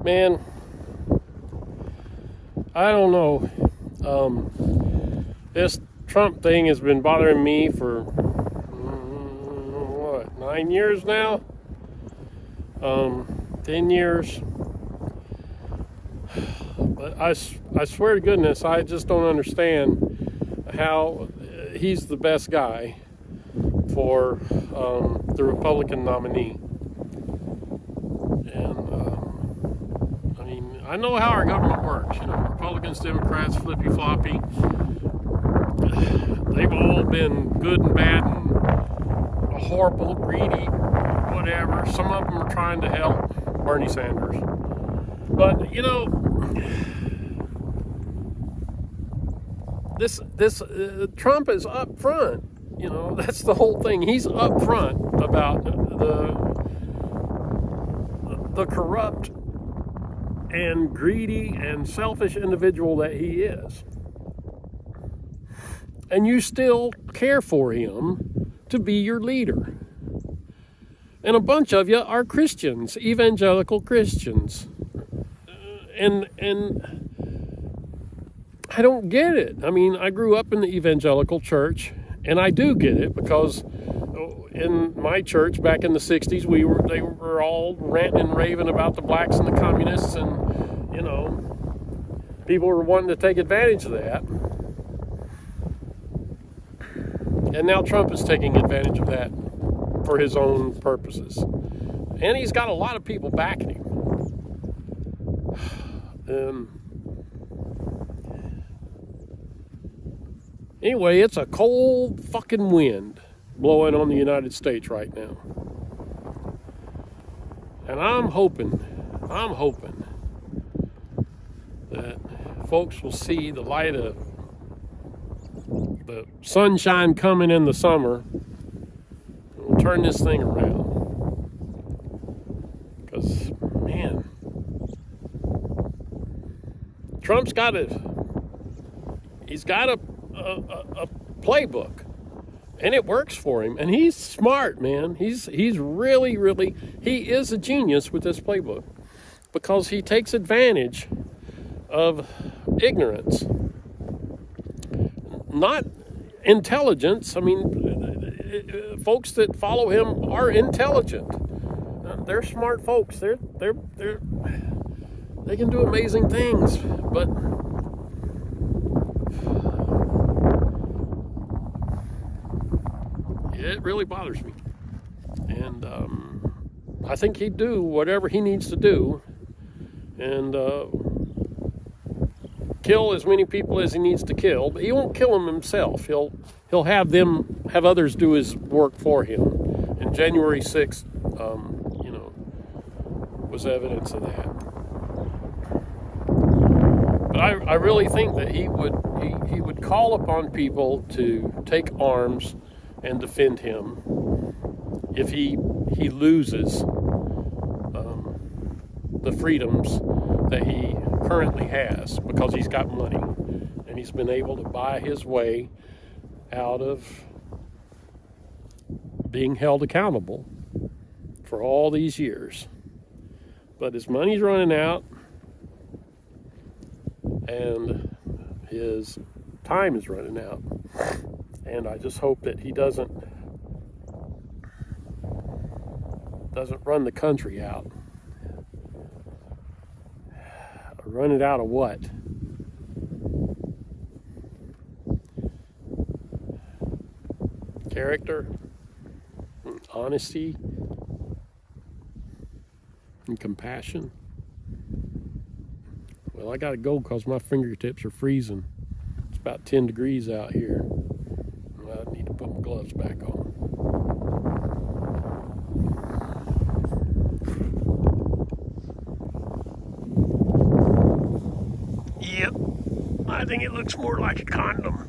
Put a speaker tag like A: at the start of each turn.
A: Man, I don't know. This Trump thing has been bothering me for 9 years now? 10 years. But I swear to goodness, I just don't understand how he's the best guy for the Republican nominee. And I mean, I know how our government works. You know, Republicans, Democrats, flippy-floppy. They've all been good and bad and horrible, greedy, whatever. Some of them are trying to help Bernie Sanders. But, you know, this Trump is up front. You know, that's the whole thing. He's up front about the corrupt and greedy and selfish individual that he is. And you still care for him to be your leader. And a bunch of you are Christians, evangelical Christians. And I don't get it. I mean, I grew up in the evangelical church, and I do get it because in my church back in the 60s, they were all ranting and raving about the blacks and the communists, and, you know, people were wanting to take advantage of that. And now Trump is taking advantage of that for his own purposes. And he's got a lot of people backing him. Anyway, it's a cold fucking wind blowing on the United States right now. And I'm hoping that folks will see the light of the sunshine coming in the summer. We'll turn this thing around. Because, man, Trump's got a playbook, and it works for him. And he's smart, man. He's really, he is a genius with this playbook because he takes advantage of ignorance. Not intelligence. I mean, folks that follow him are intelligent. They're smart folks. They can do amazing things, but it really bothers me. And I think he'd do whatever he needs to do, and kill as many people as he needs to kill, but he won't kill them himself. He'll have others do his work for him. And January 6th, was evidence of that. But I really think that he would call upon people to take arms and defend him if he loses the freedoms that he currently has, because he's got money and he's been able to buy his way out of being held accountable for all these years. But his money's running out and his time is running out, and I just hope that he doesn't run the country out. Run it out of what? Character, honesty, and compassion. Well, I gotta go because my fingertips are freezing. It's about 10 degrees out here. I need to put my gloves back on. Yep, I think it looks more like a condom.